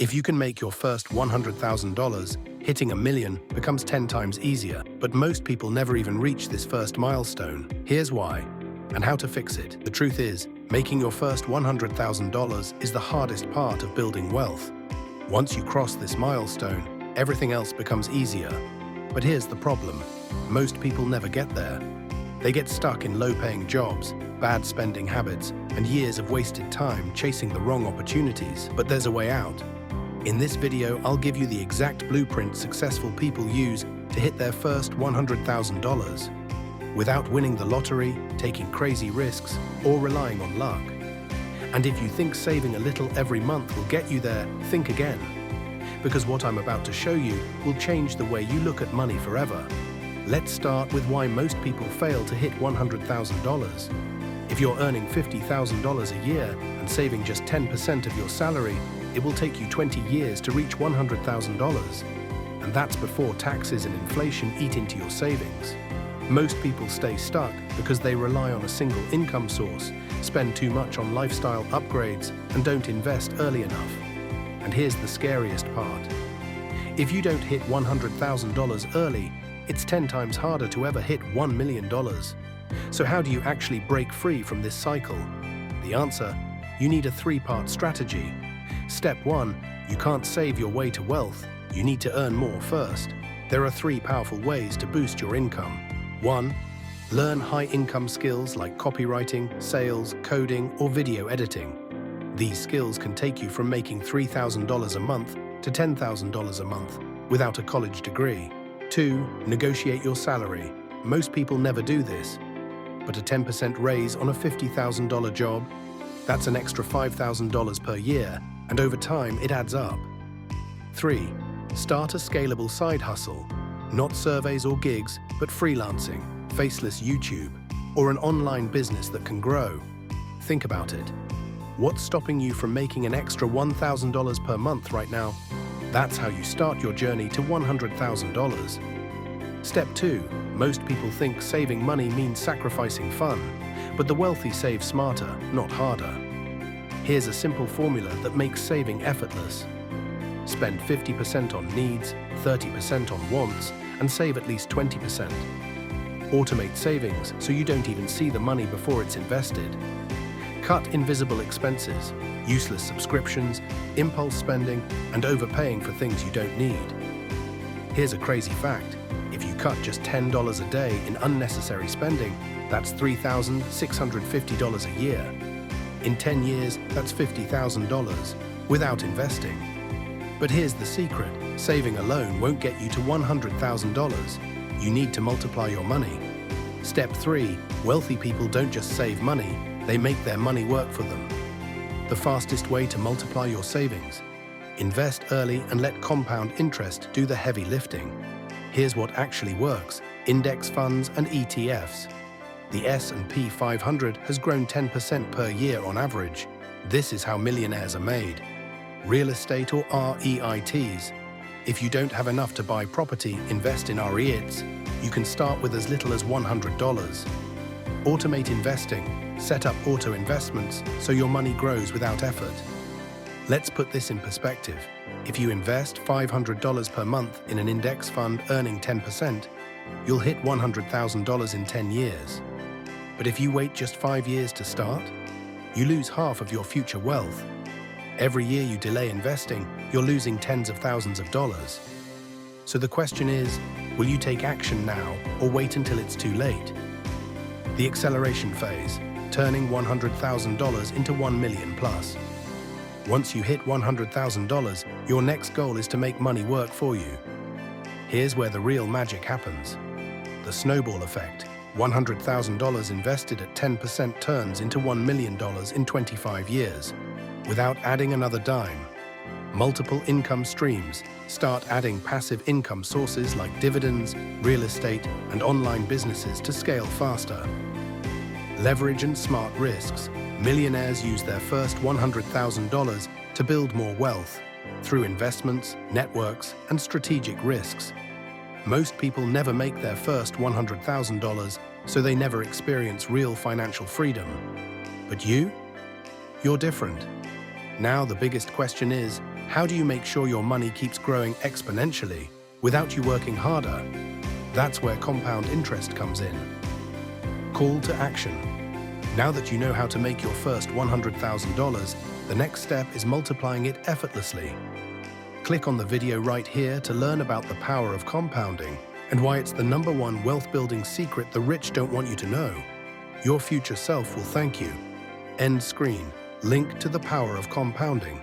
If you can make your first $100,000, hitting $1 million becomes 10 times easier, but most people never even reach this first milestone. Here's why, and how to fix it. The truth is, making your first $100,000 is the hardest part of building wealth. Once you cross this milestone, everything else becomes easier. But here's the problem. Most people never get there. They get stuck in low-paying jobs, bad spending habits, and years of wasted time chasing the wrong opportunities. But there's a way out. In this video, I'll give you the exact blueprint successful people use to hit their first $100,000 without winning the lottery, taking crazy risks, or relying on luck. And if you think saving a little every month will get you there, think again. Because what I'm about to show you will change the way you look at money forever. Let's start with why most people fail to hit $100,000. If you're earning $50,000 a year and saving just 10% of your salary, it will take you 20 years to reach $100,000. And that's before taxes and inflation eat into your savings. Most people stay stuck because they rely on a single income source, spend too much on lifestyle upgrades, and don't invest early enough. And here's the scariest part. If you don't hit $100,000 early, it's 10 times harder to ever hit $1 million. So how do you actually break free from this cycle? The answer: you need a three-part strategy. Step 1, you can't save your way to wealth. You need to earn more first. There are 3 powerful ways to boost your income. 1, learn high-income skills like copywriting, sales, coding, or video editing. These skills can take you from making $3,000 a month to $10,000 a month without a college degree. 2, negotiate your salary. Most people never do this, but a 10% raise on a $50,000 job, that's an extra $5,000 per year, and over time it adds up. 3, start a scalable side hustle. Not surveys or gigs, but freelancing, faceless YouTube, or an online business that can grow. Think about it. What's stopping you from making an extra $1,000 per month right now? That's how you start your journey to $100,000. Step 2, most people think saving money means sacrificing fun, but the wealthy save smarter, not harder. Here's a simple formula that makes saving effortless. Spend 50% on needs, 30% on wants, and save at least 20%. Automate savings so you don't even see the money before it's invested. Cut invisible expenses, useless subscriptions, impulse spending, and overpaying for things you don't need. Here's a crazy fact. If you cut just $10 a day in unnecessary spending, that's $3,650 a year. In 10 years, that's $50,000 without investing. But here's the secret. Saving alone won't get you to $100,000. You need to multiply your money. Step 3, wealthy people don't just save money, they make their money work for them. The fastest way to multiply your savings: invest early and let compound interest do the heavy lifting. Here's what actually works: index funds and ETFs. The S&P 500 has grown 10% per year on average. This is how millionaires are made. Real estate or REITs. If you don't have enough to buy property, invest in REITs. You can start with as little as $100. Automate investing. Set up auto investments so your money grows without effort. Let's put this in perspective. If you invest $500 per month in an index fund earning 10%, you'll hit $100,000 in 10 years. But if you wait just 5 years to start, you lose half of your future wealth. Every year you delay investing, you're losing tens of thousands of dollars. So the question is, will you take action now or wait until it's too late? The acceleration phase, turning $100,000 into $1 million plus. Once you hit $100,000, your next goal is to make money work for you. Here's where the real magic happens. The snowball effect. $100,000 invested at 10% turns into $1 million in 25 years, without adding another dime. Multiple income streams. Start adding passive income sources like dividends, real estate, and online businesses to scale faster. Leverage and smart risks. Millionaires use their first $100,000 to build more wealth through investments, networks, and strategic risks. Most people never make their first $100,000, so they never experience real financial freedom. But you're different. Now the biggest question is, How do you make sure your money keeps growing exponentially without you working harder? That's where compound interest comes in. Call to action. Now that you know how to make your first $100,000, the next step is multiplying it effortlessly. Click on the video right here to learn about the power of compounding and why it's the #1 wealth-building secret the rich don't want you to know. Your future self will thank you. End screen. Link to the power of compounding.